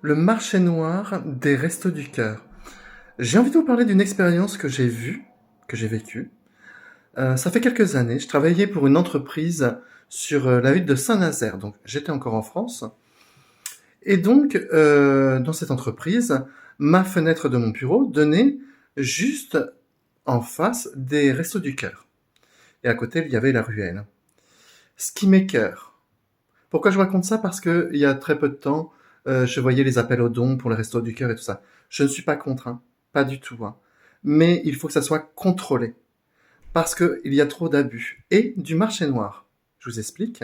Le marché noir des Restos du Cœur. J'ai envie de vous parler d'une expérience que j'ai vue, que j'ai vécue. Ça fait quelques années, je travaillais pour une entreprise sur la ville de Saint-Nazaire, donc j'étais encore en France. Et donc, dans cette entreprise, ma fenêtre de mon bureau donnait juste en face des Restos du Cœur. Et à côté, il y avait la ruelle. Ce qui m'écoeure. Pourquoi je raconte ça? Parce que il y a très peu de temps, je voyais les appels aux dons pour les Restos du Cœur et tout ça. Je ne suis pas contre, hein, pas du tout, hein. Mais il faut que ça soit contrôlé, parce qu'il y a trop d'abus et du marché noir. Je vous explique.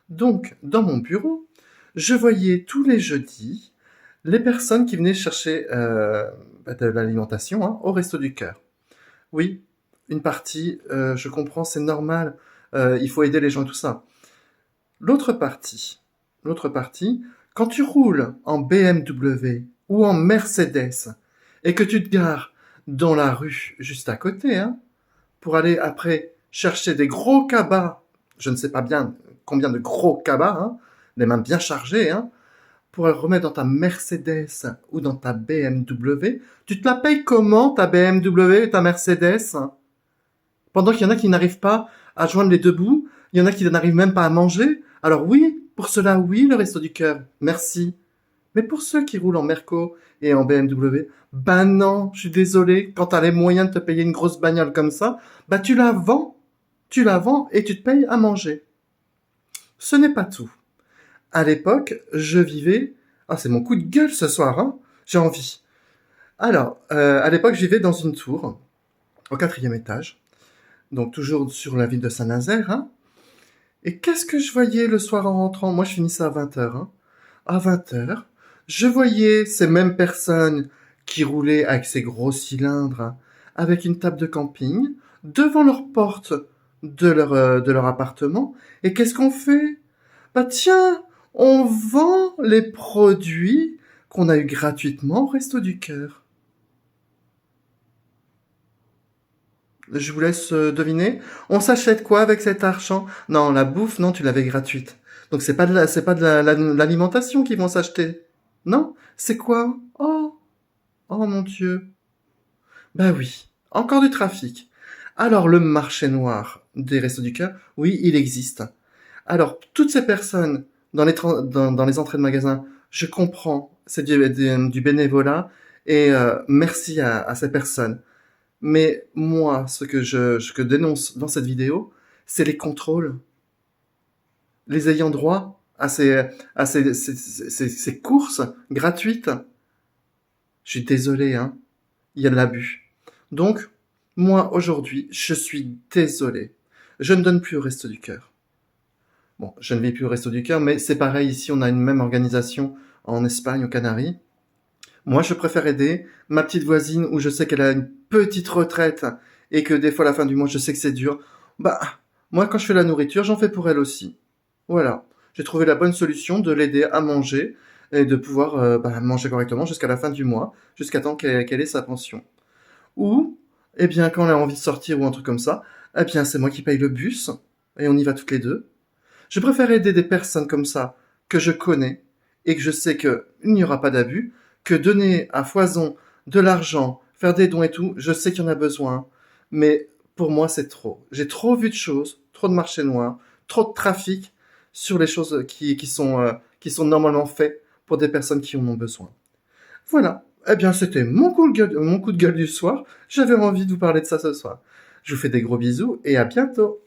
Donc, dans mon bureau, je voyais tous les jeudis les personnes qui venaient chercher de l'alimentation, hein, au Resto du Cœur. Oui, une partie, je comprends, c'est normal, il faut aider les gens et tout ça. L'autre partie, l'autre partie, quand tu roules en BMW ou en Mercedes et que tu te gares dans la rue juste à côté, hein, pour aller après chercher des gros cabas, je ne sais pas bien combien de gros cabas, hein, les mains bien chargées, hein, pour le remettre dans ta Mercedes ou dans ta BMW, tu te la payes comment ta BMW et ta Mercedes? Pendant qu'il y en a qui n'arrivent pas à joindre les deux bouts, il y en a qui n'arrivent même pas à manger. Alors oui, pour cela, oui, le Resto du Cœur, merci. Mais pour ceux qui roulent en Merco et en BMW, bah non, je suis désolé, quand t'as les moyens de te payer une grosse bagnole comme ça, bah tu la vends et tu te payes à manger. Ce n'est pas tout. À l'époque, je vivais... Ah, c'est mon coup de gueule ce soir, hein. J'ai envie. Alors, à l'époque, je vivais dans une tour, au 4e étage, donc toujours sur la ville de Saint-Nazaire, hein. Et qu'est-ce que je voyais le soir en rentrant? Moi, je finissais à 20h, hein. À 20h, je voyais ces mêmes personnes qui roulaient avec ces gros cylindres, hein, avec une table de camping, devant leur porte de leur appartement. Et qu'est-ce qu'on fait? Bah tiens, on vend les produits qu'on a eu gratuitement au Resto du Cœur. Je vous laisse deviner. On s'achète quoi avec cet argent? Non, la bouffe, non, tu l'avais gratuite. Donc c'est pas de l'alimentation qu'ils vont s'acheter. Non? C'est quoi? Oh, oh mon Dieu. Bah oui, encore du trafic. Alors le marché noir des Restos du Cœur, oui, il existe. Alors toutes ces personnes dans les entrées de magasins, je comprends, c'est du bénévolat et merci à ces personnes. Mais moi, ce que dénonce dans cette vidéo, c'est les contrôles, les ayants droit à ces courses gratuites. Je suis désolé, hein, il y a de l'abus. Donc, moi, aujourd'hui, je suis désolé. Je ne donne plus au Resto du Cœur. Bon, je ne vais plus au Resto du Cœur, mais c'est pareil, ici, on a une même organisation en Espagne, aux Canaries. Moi, je préfère aider ma petite voisine où je sais qu'elle a une petite retraite et que des fois, à la fin du mois, je sais que c'est dur. Bah, moi, quand je fais la nourriture, j'en fais pour elle aussi. Voilà. J'ai trouvé la bonne solution de l'aider à manger et de pouvoir manger correctement jusqu'à la fin du mois, jusqu'à temps qu'elle ait sa pension. Ou, eh bien, quand elle a envie de sortir ou un truc comme ça, eh bien, c'est moi qui paye le bus et on y va toutes les deux. Je préfère aider des personnes comme ça que je connais et que je sais qu'il n'y aura pas d'abus que donner à foison de l'argent, faire des dons et tout. Je sais qu'il y en a besoin, mais pour moi c'est trop. J'ai trop vu de choses, trop de marché noir, trop de trafic sur les choses qui sont normalement faites pour des personnes qui en ont besoin. Voilà. Eh bien, c'était mon coup de gueule du soir. J'avais envie de vous parler de ça ce soir. Je vous fais des gros bisous et à bientôt.